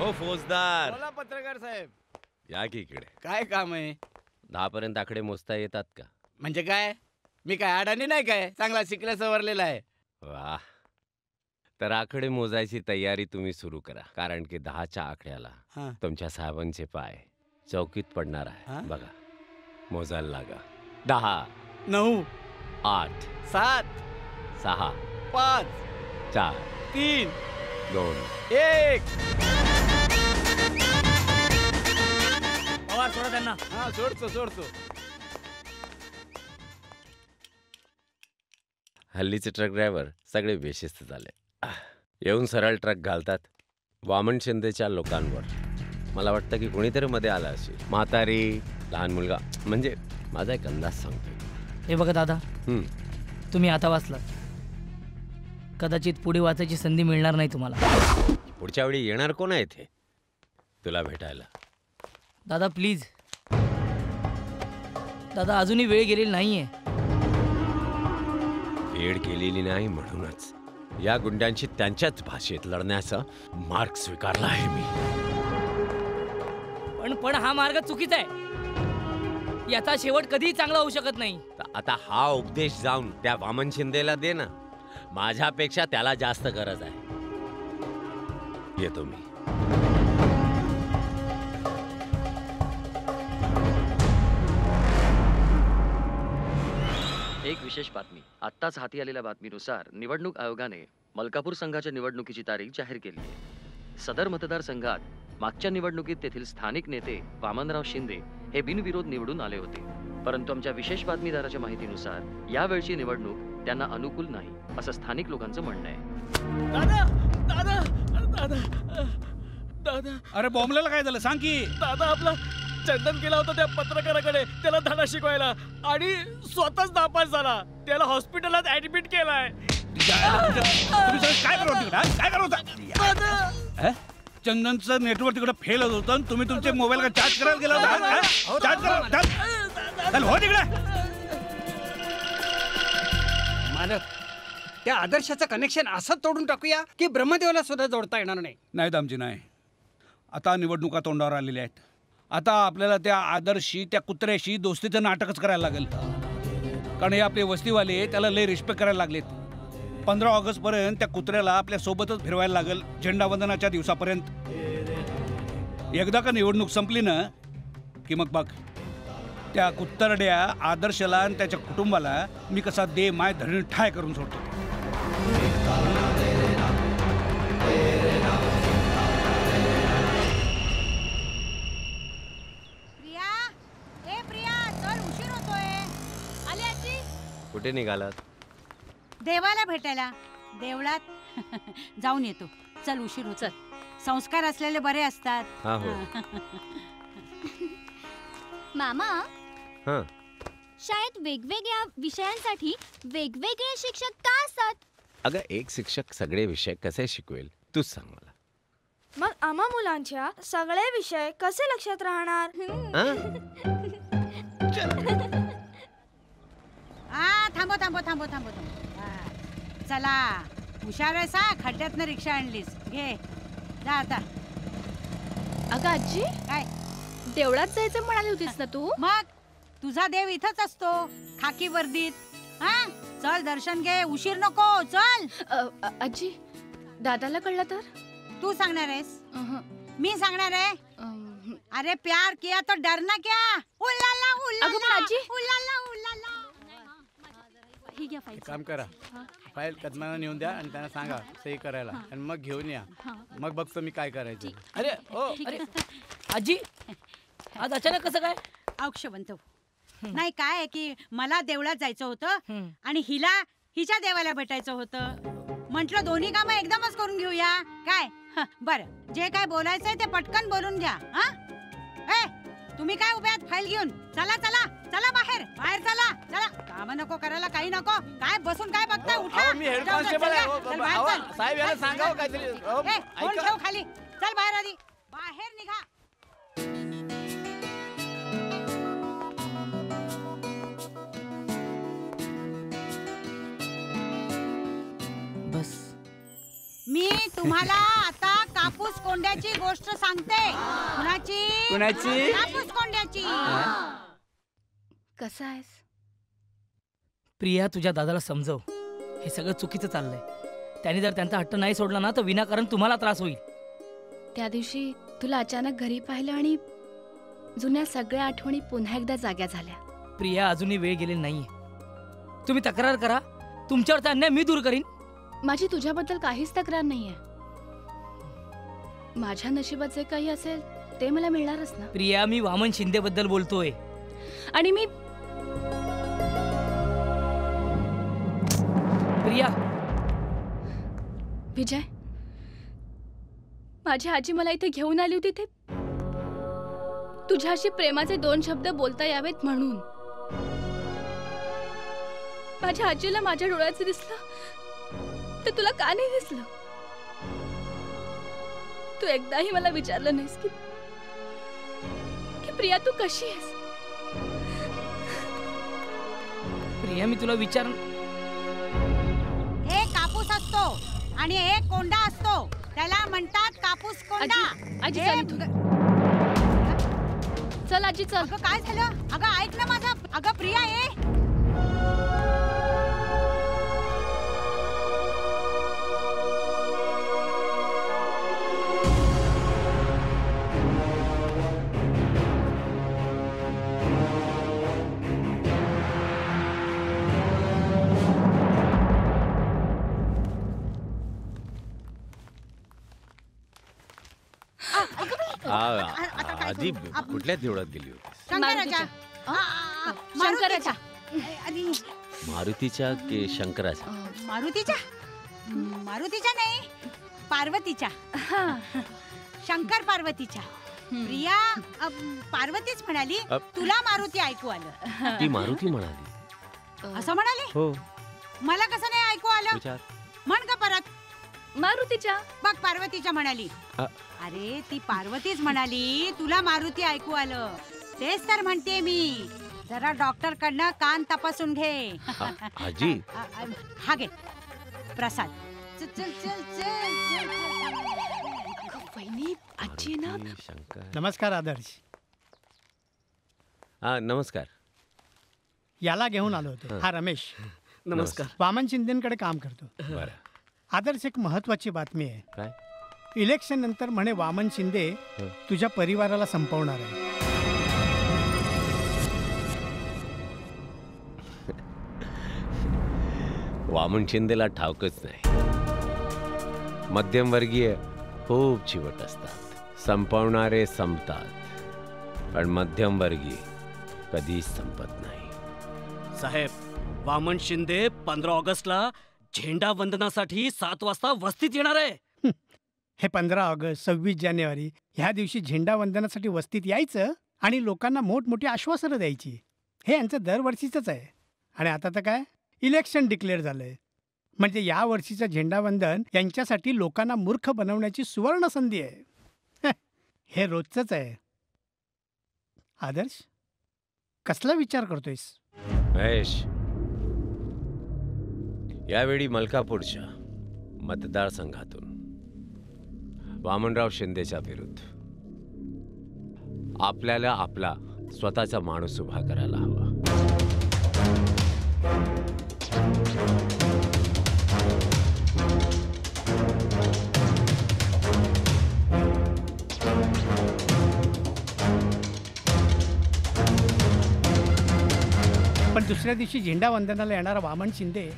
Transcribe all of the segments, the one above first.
हो फौजदार. बोला पत्रकार साहेब. या की इकडे. काय काम आहे? 10 पर्यंत आकडे मोजता येतात का? म्हणजे काय? मी काय अडाणी नाही काय? चांगला शिकला सवरलेला आहे. वाह. तर आकडे मोजायची तयारी तुम्ही सुरू करा, कारण की 10च्या आकड्याला हा. तुमच्या साहेबांचे पाय चौकीत पडणार हा? आहे. बघा, मोजायला लागा. 10, 9, 8, 7, 6, 5, 4, 3, 2. 1. पवार सोडा त्यांना. हा सोडतो. हल्लीचे ट्रक ड्रायव्हर सगळे बेशिस्त झाले. येऊन सरळ ट्रक घालतात वामन शिंदेच्या लोकांवर. मला वाटतं की कोणीतरी मध्ये आला असेल. म्हातारी, लहान मुलगा, म्हणजे माझा एक अंदाज सांगतोय. हे बघा दादा, तुम्ही आता वाचलात, कदाचित पुढे वाचायची संधी मिळणार नाही तुम्हाला. पुढच्या वेळी येणार कोण आहे इथे तुला भेटायला? दादा प्लीज, दादा अजूनही वेळ गेलेली नाहीये. वेळ गेलेली नाही म्हणूनच या गुंड्यांशी त्यांच्याच भाषेत लढण्याचा मार्ग स्वीकारला आहे मी. पण हा मार्ग चुकीचा आहे. याचा शेवट कधीही चांगला होऊ शकत नाही. आता हा उपदेश जाऊन त्या वामन शिंदेला दे ना. माझ्यापेक्षा त्याला जास्त गरज आहे. येतो मी. एक विशेष बातमी. आत्ताच हाती आलेल्या बातमीनुसार निवडणूक आयोगाने मलकापूर संघाच्या निवडणुकीची तारीख जाहीर केली आहे. सदर मतदारसंघात मागच्या निवडणुकीत तेथील स्थानिक नेते वामनराव शिंदे हे बिनविरोध निवडून आले होते. परंतु आमच्या विशेष बातमीदाराच्या माहितीनुसार यावेळची निवडणूक त्यांना अनुकूल नाही, असं स्थानिक लोकांचं म्हणणं आहे. दादा दादा दादा दादा. अरे बॉम्बलेला काय झालं सांग की. दादा आपला चंदन गेला होता त्या पत्रकाराकडे त्याला धडा शिकवायला आणि स्वतःच नापास झाला. त्याला हॉस्पिटलात ऍडमिट केलाय. काय करत होता? चंदनचं नेटवर्क तिकडे फेल होत होतं. तुम्ही तुमचे मोबाईल का चार्ज करायला गेला होता? हो तिकडे. मालक, त्या आदर्शाचं कनेक्शन असं तोडून टाकूया की ब्रह्मदेवाला सुद्धा जोडता येणार नाही. नाही दामजी नाही. आता निवडणुका तोंडावर आलेल्या आहेत. आता आपल्याला त्या आदर्शी, त्या कुत्र्याशी दोस्तीचं नाटकच करायला लागेल. कारण हे आपले वस्तीवाले त्याला लय रिस्पेक्ट करायला लागलेत. 15 ऑगस्टपर्यंत त्या कुत्र्याला आपल्या सोबतच फिरवायला लागेल, झेंडावंदनाच्या दिवसापर्यंत. एकदा का निवडणूक संपली ना की मग बघ, त्या कुत्तरड्या आदर्शला आणि त्याच्या कुटुंबाला मी कसा दे माय धरण ठाय करून सोडतो. कुठे निघालात? देवाला भेटायला. देवळात जाऊन येतो. चल, उशीर होत. संस्कार असलेले बरे असतात. हा हो. मामा, हां. शाळेत वेगवेगळ्या विषयांसाठी वेगवेगळे शिक्षक का असतात? अगं एक शिक्षक सगळे विषय कसे शिकवेल तूच सांग मला. मग आम्हा मुलांच्या सगळे विषय कसे लक्षात राहणार? थांबो. चला, हुशार आहेस हा. खड्ड्यातनं रिक्षा आणलीस. घे जा आता. अगं आजी, काय देवळात जायचं म्हणाली होतीस ना तू? मग तुझा देव इथंच असतो, खाकी वर्दीत. हा, चल दर्शन घे. उशीर नको. चल. आजी, दादाला कळलं तर? तू सांगणार आहेस? मी सांगणार आहे? अरे प्यार किया तो डरना क्या. उल्लाला उल्लाला उल्लाला उल्लाला. काम करा, फाईल कदमाला नेऊन द्या आणि त्यांना सांगा सही करायला आणि मग घेऊन या. मग बघतो मी काय करायचं. अरे अरे आजी, आज अचानक कसं काय? औक्षवंत नाही. काय आहे की मला देवळात जायचं होतं आणि हिला हिच्या देवाला भेटायचं होतं. म्हटलं दोन्ही कामं एकदमच करून घेऊया. काय बरं, जे काय बोलायचंय ते पटकन बोलून घ्या. तुम्ही काय उभे आहात फाईल घेऊन? चला चला चला, बाहेर बाहेर चला. चला, काम नको करायला, काही नको. काय बसून काय बघताय? उठा. मी हेड कॉन्स्टेबल आहे. साहेब याला सांगा काहीतरी. फोन ठेव खाली. चल बाहेर, आधी बाहेर निघा. बस. मी तुम्हाला आता कापूस कोंड्याची गोष्ट सांगते. कुणाची? कापूस कोंड्याची. कसा आहेस? प्रिया, तुझ्या दादाला समजव, हे सगळं चुकीचं चाललंय. त्याने जर त्यांचा हट्ट नाही सोडला ना तर विनाकारण तुम्हाला त्रास होईल. त्या दिवशी तुला अचानक घरी पाहिलं आणि जुन्या सगळ्या आठवणी पुन्हा एकदा जाग्या झाल्या. प्रिया, अजूनही वेळ गेलेली नाहीये. तुम्ही तक्रार करा, तुमच्यावरचा अन्याय मी दूर करीन. माझी तुझ्याबद्दल काहीच तक्रार नाहीये. माझ्या नशिबात जे काही असेल ते मला मिळणारच ना. प्रिया, मी वामन शिंदे बद्दल बोलतोय. आणि मी प्रिया. विजय, माझी आजी मला इथे घेऊन आली होती ते तुझ्याशी प्रेमाचे 2 शब्द बोलता यावेत म्हणून. माझ्या आजीला माझ्या डोळ्याचं दिसलं तर तुला का नाही दिसलं? तू एकदाही मला विचारलं नाहीस की प्रिया तू कशी आहेस? प्रिया, मी तुला एक कापूस असतो आणि एक कोंडा असतो, त्याला म्हणतात कापूस कोंडा. आजी चल आजी चल. अगं काय झालं? अगं ऐक ना माझा. अगं प्रिया ये. आधी कुठल्या देवळात गेली होती? शंकराच्या. शंकराच्या. मारुतीच्या की शंकराच्या? मारुतीच्या नाही, पार्वतीच्या. शंकर पार्वतीच्या. प्रिया पार्वतीच म्हणाली. तुला मारुती ऐकू आलं? ती मारुती म्हणाली. असं म्हणाली? हो. मला कसं नाही ऐकू आलं? विचार. म्हण का परत. मारुतीच्या. बघ, पार्वतीच्या म्हणाली. अरे ती पार्वतीच म्हणाली, तुला मारुती ऐकू आलं. तेच तर म्हणते मी. जरा डॉक्टर कडनं कान तपासून घे. आजी. हा घे प्रसाद. चल चल चल चल. वहिनी, आजी ना. नमस्कार आदर्श. हा नमस्कार. याला घेऊन आलो होतो. हा रमेश. नमस्कार. वामन शिंदेकडे काम करतो. बरं. आदर्श, एक महत्वाची बातमी आहे. काय? इलेक्शन नंतर म्हणे वामन शिंदे तुझ्या परिवाराला संपवणार आहे. वामन शिंदेला ठाऊकच नाही. मध्यमवर्गीय खूप चिवट असतात. संपवणारे संपतात, पण मध्यमवर्गीय कधीच संपत नाही. साहेब, वामन शिंदे 15 ऑगस्टला झेंडा वंदनासाठी 7 वाजता वस्तीत येणार आहे. हे 15 ऑगस्ट 26 जानेवारी ह्या दिवशी झेंडा वंदनासाठी वस्तीत यायचं आणि लोकांना मोठमोठी आश्वासनं द्यायची. हे यांचं दरवर्षीचंच आहे. आणि आता तर काय, इलेक्शन डिक्लेअर झालंय. म्हणजे या वर्षीचं झेंडा वंदन यांच्यासाठी लोकांना मूर्ख बनवण्याची सुवर्ण संधी आहे. हे रोजचंच आहे. आदर्श, कसला विचार करतोयस? महेश, यावेळी मलकापूरच्या मतदारसंघातून वामनराव शिंदेच्या विरुद्ध आपल्याला आपला स्वतःचा माणूस उभा करायला हवा. पण दुसऱ्या दिवशी झेंडा वंदनाला येणारा वामन शिंदे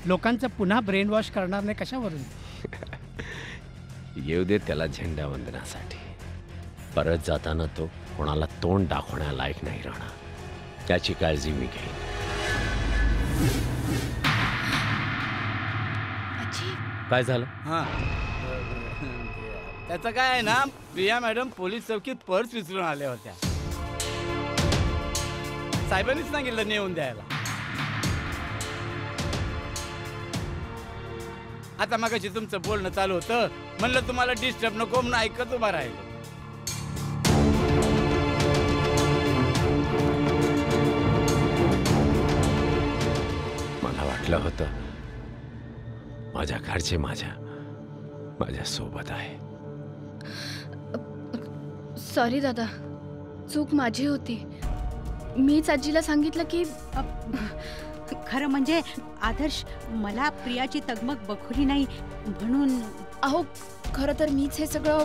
लोकांचं पुन्हा ब्रेन वॉश करणार नाही कशावरून? येऊ दे त्याला झेंडा वंदनासाठी. परत जाताना तो कोणाला तोंड दाखवण्यालायक नाही राहणार. त्याची काळजी मी घेईन. काय झालं? हा, त्याचं काय आहे ना, प्रिया मॅडम पोलीस चौकीत पर्स विसरून आल्या होत्या. साहेबांनीच सांगितलं नेऊन द्यायला. आता मगाशी तुमचं बोलणं चालू होतं, म्हणलं तुम्हाला डिस्टर्ब नको म्हणून ऐकत उभा राहिलो. मला वाटलं होतं माझ्या कारचे माझ्या सोबत आहे. सॉरी दादा, चूक माझी होती. मीच आजीला सांगितलं की खरं म्हणजे आदर्श, मला प्रियाची तगमग बघवली नाही म्हणून. अहो, खरं तर मीच हे सगळं.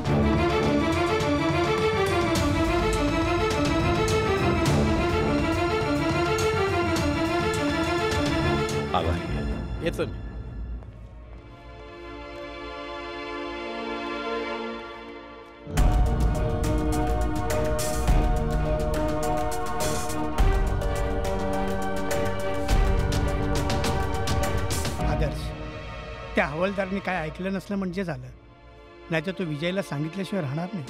आभारी. येतो मी. आदर्श, त्या हवालदारांनी काय ऐकलं नसलं म्हणजे झालं, नाहीतर तो विजयला सांगितल्याशिवाय राहणार नाही.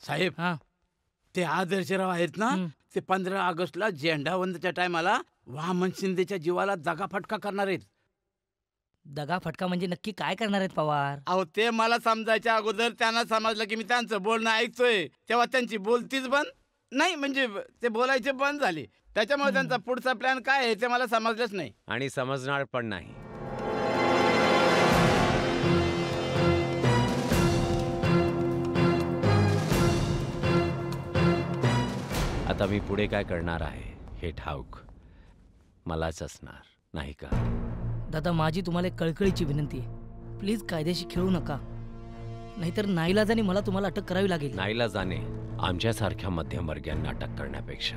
साहेब, ते आदर्शराव आहेत ना, ते 15 ऑगस्टला झेंडावंदनच्या टायमाला वामन शिंदेच्या जीवाला दगाफटका करणार आहेत. दगाफटका म्हणजे नक्की काय करणार आहेत पवार? अहो, ते मला समजायच्या अगोदर त्यांना समजलं की मी त्यांचं बोलणं ऐकतोय, तेव्हा त्यांची बोलतीच बंद नाही, म्हणजे ते बोलायचे बंद झाले. त्याच्यामुळे त्यांचा पुढचा प्लॅन काय आहे ते मला समजलंच नाही. आणि समजणार पण नाही. आता मी पुढे काय करणार आहे हे ठाऊक मलाच असणार, नाही का? दादा, माझी तुम्हाला एक कळकळीची विनंती आहे. प्लीज कायद्याशी खेळू नका, नाहीतर नाईलाजाने मला तुम्हाला अटक करावी लागेल. नाईलाजाने आमच्यासारख्या मध्यमवर्गीयांना अटक करण्यापेक्षा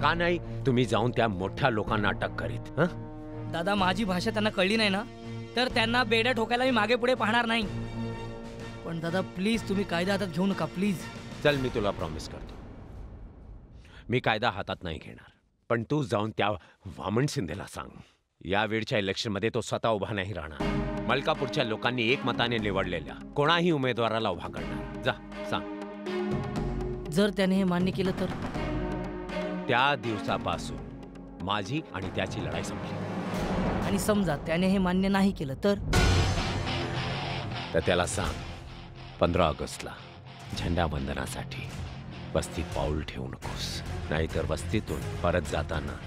का नाही तुम्ही जाऊन त्या मोठ्या लोकांना अटक करीत? दादा, माझी भाषा त्यांना कळली नाही ना, तर त्यांना बेड्या ठोकायला मी मागे पुढे पाहणार नाही. पण दादा, प्लीज तुम्ही कायदा हातात घेऊ नका, प्लीज. चल, मी तुला प्रॉमिस करतो, मी कायदा हातात नाही घेणार. पण तू जाऊन त्या वामन शिंदेला सांग, या वेळच्या इलेक्शनमध्ये तो स्वतः उभा नाही राहणार. मलकापूरच्या लोकांनी एकमताने निवडलेल्या कोणाही उमेदवाराला उभा करणार. जा, सांग. जर त्याने हे मान्य केलं तर? त्या दिवसापासून माझी आणि त्याची लढाई संपली. आणि समजा त्याने हे मान्य नाही केलं तर? तर त्याला सांग, 15 ऑगस्टला झेंडावंदनासाठी वस्तीत पाऊल ठेवू नकोस, नाहीतर वस्तीतून परत जाताना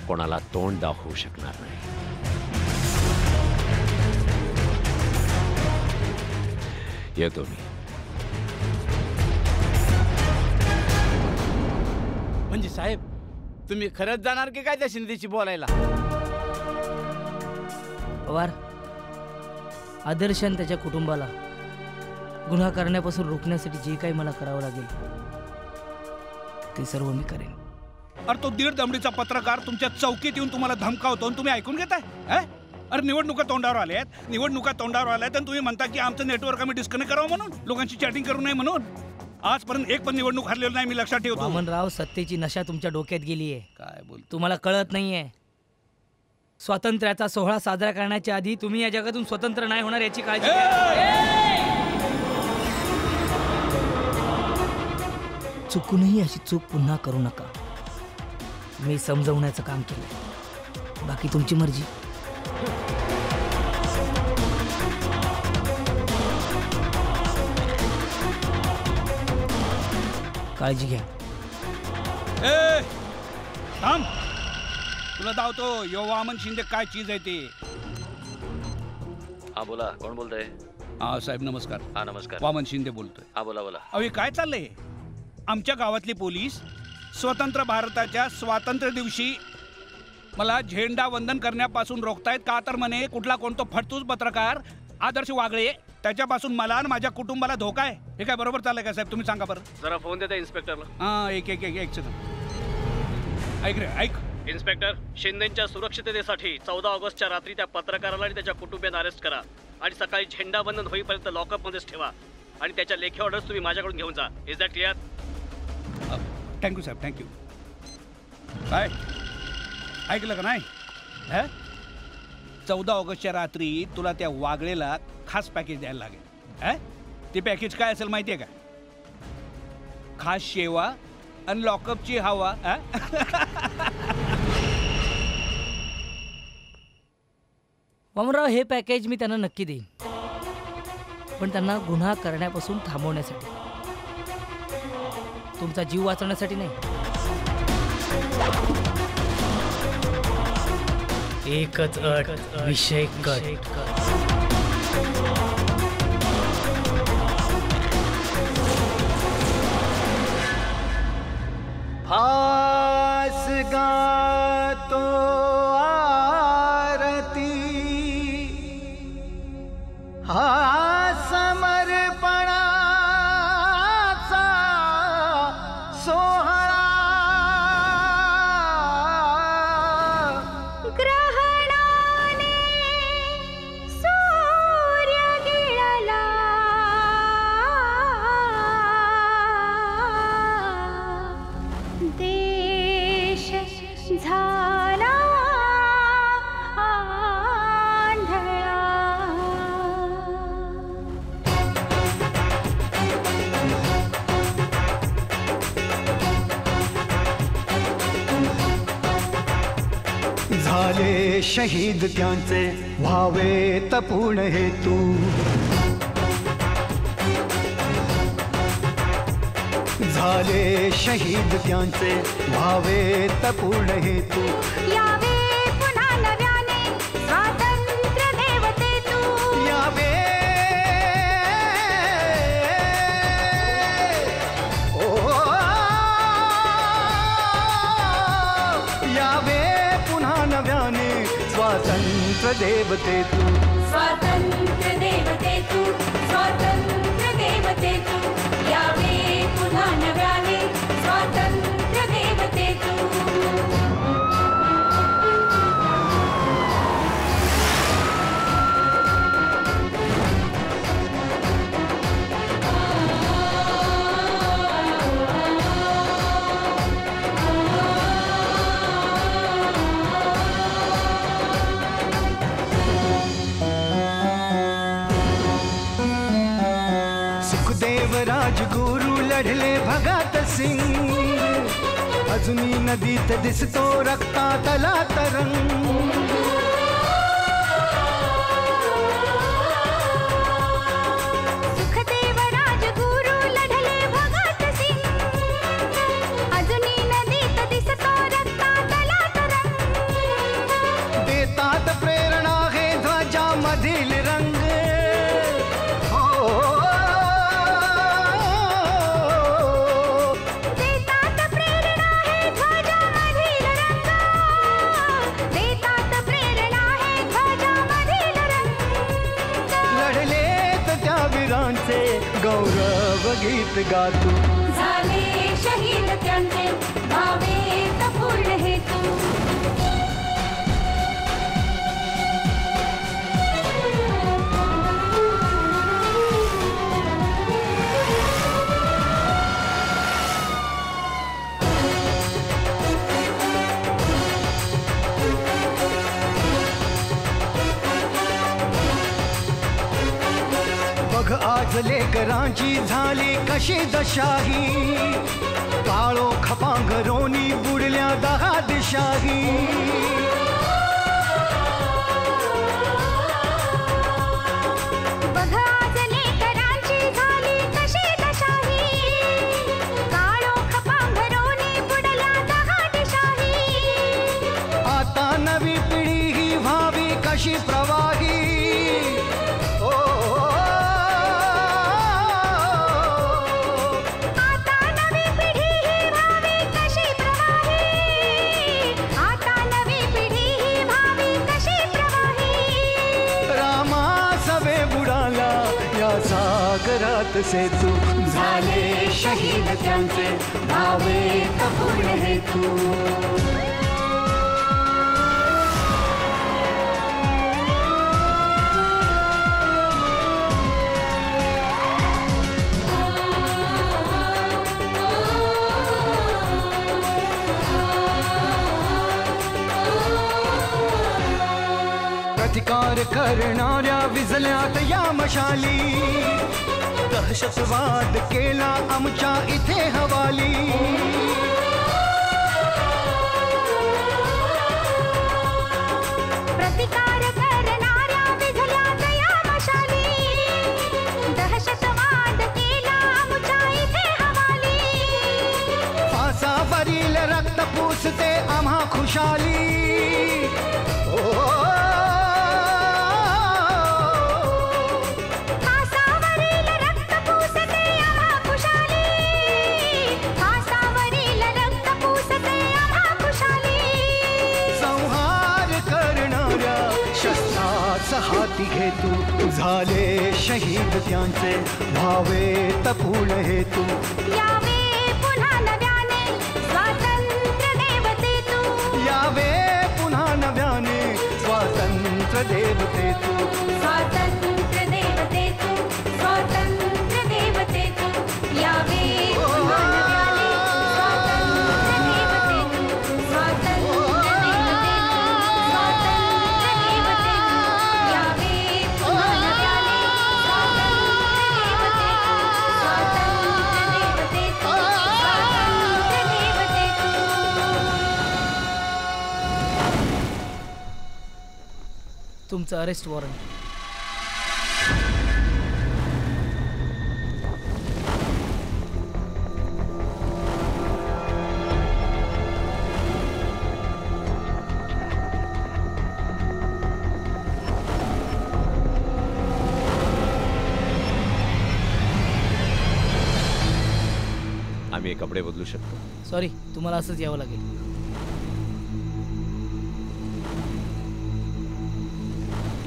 कोणाला तोंड दाखवू शकणार नाही. येतो मी. म्हणजे साहेब, तुम्ही खरंच जाणार की काय त्या शिंदेशी बोलायला? पवार, आदर्श आणि त्याच्या कुटुंबाला गुन्हा करण्यापासून रोखण्यासाठी जे काही मला करावं लागेल ते सर्व मी करेन. अरे, तो 1.5 दमडीचा पत्रकार तुमच्या चौकीत येऊन तुम्हाला धमकावतो आणि तुम्ही ऐकून घेताय? अरे, निवडणुका तोंडावर आल्यात आणि तुम्ही म्हणता की आमचं नेटवर्क आम्ही डिस्कनेक्ट करावं म्हणून, लोकांची चॅटिंग करू नये म्हणून. आजपर्यंत एक पण निवडणूक हरलेली नाही, मी लक्षात ठेवतो. वामनराव, सत्तेची नशा तुमच्या डोक्यात गेलीये. काय बोल, तुम्हाला कळत नाहीये. स्वातंत्र्याचा सोहळा साजरा करण्याच्या आधी तुम्ही या जगातून स्वतंत्र नाही होणार याची काळजी घ्या. चुकूनही अशी चूक पुन्हा करू नका. मी समजवण्याचं काम केलं, बाकी तुमची मर्जी. काळजी घ्या. थांब, तुला धावतो. यो वामन शिंदे काय चीज आहे ते. हा, बोला. कोण बोलतंय? हा साहेब, नमस्कार. हा, नमस्कार. वामन शिंदे बोलतोय. हा, बोला बोला. अहो, काय चाललंय? आमच्या गावातली पोलीस स्वतंत्र भारताच्या स्वातंत्र्य दिवशी मला झेंडा वंदन करण्यापासून रोखतायत का? तर म्हणे कुठला कोणतो फटतूस पत्रकार आदर्श वागळे त्याच्यापासून मला आणि माझ्या कुटुंबाला धोका आहे. हे काय बरोबर चाललंय का साहेब? तुम्ही सांगा बरं. जरा फोन देता इन्स्पेक्टरला. हा, एक सेकंद. ऐक रे, ऐक. इन्स्पेक्टर, शिंदेच्या सुरक्षिततेसाठी 14 ऑगस्टच्या रात्री त्या पत्रकाराला आणि त्याच्या कुटुंबियांना अरेस्ट करा आणि सकाळी झेंडावंदन होईपर्यंत लॉकअपमध्येच ठेवा आणि त्याच्या लेखी ऑर्डर्स तुम्ही माझ्याकडून घेऊन जा. Is that clear? थँक्यू साहेब, थँक्यू. काय ऐकलं का नाही? 14 ऑगस्टच्या रात्री तुला त्या वागळेला खास पॅकेज द्यायला लागेल. ते पॅकेज काय असेल माहिती आहे का? खास शेवा आणि लॉकअपची हवा. वामनराव, हे पॅकेज मी त्यांना नक्की देईन, पण त्यांना गुन्हा करण्यापासून थांबवण्यासाठी, तुमचा जीव वाचवण्यासाठी नाही. एकच अट, विषय कट. फास गातो आरती हा समर्पणाचा सोहळा ग्रहणाने सूर्य गिळला देश झाला आंधळा. झाले शहीद त्यांचे व्हावे तपूण हेतू झाले शहीद त्यांचे व्हावे तपूण हेतू यावे पुन्हा नव्याने स्वातंत्र्य देवते तू यावे यावे पुन्हा नव्याने स्वातंत्र्य देवते तू स्वातंत्र्य देवते तू स्वातंत्र्य देवते तू यावे पुन्हा नव्याने स्वातंत्र्य देवते तू. सुखदेव राजगुरू लढले भगत सिंग अजूनही नदीत दिसतो रक्तातला तरंग सुखदेव राजगुरू लढले भगत सिंग अजूनही नदीत दिसतो रक्तातला तरंग देतात प्रेरणा हे ध्वजामधील रंग देतात प्रेरणा हे ध्वजामधील रंग देतात प्रेरणा हे ध्वजामधील रंग लढलेत त्या वीरांचे गौरव गीत गातू झाले शहीद त्यांचे भावे तपूर्ण हेतू. बघ आज लेकरांची झाली कशी दशाही काळो खपांगरोनी बुडल्या 10 दिशाही बघ आज लेकरांची झाली कशी दशाही काळो खपांघरोनी बुडल्या 10 दिशाही आता नवी पिढी ही व्हावी कशी प्रवाही आता नवी पिढी ही व्हावी कशी प्रवाही आता नवी पिढी ही व्हावी कशी प्रवाही रामा सवे बुडाला या सागरात सेतू झाले शहीद त्यांचे भावे तपूर्ण हेतू प्रतिकार करणाऱ्या विजल्यात या मशाली दहशतवाद केला आमच्या इथे हवाली प्रतिकार करणाऱ्या विझल्यात या मशाली दहशतवाद केला आमच्या इथे हवाली फासावरील रक्त पुसते आम्हा खुशाली ओ हाती घेतू झाले शहीद त्यांचे व्हावे तपूळ हेतू यावे पुन्हा नव्याने स्वातंत्र्य देवते तू यावे पुन्हा नव्याने स्वातंत्र्य देवते तू स्वातंत्र्य देवते तू स्वातंत्र्य देवते तू यावे पुन्हा नव्याने स्वातंत्र्य देवते तू स्वातंत्र्य देवते तू स्वातंत्र्य देवते तू यावे पुन्हा नव्याने स्वातंत्र्य देवते तू स्वातंत्र्य देवते तू स्वातंत्र्य देवते तू. तुमचं अरेस्ट वॉरंट. आम्ही हे कपडे बदलू शकतो. सॉरी, तुम्हाला असंच यावं लागेल.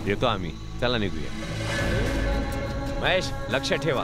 येतो आम्ही. चला निघूया. महेश, लक्ष ठेवा.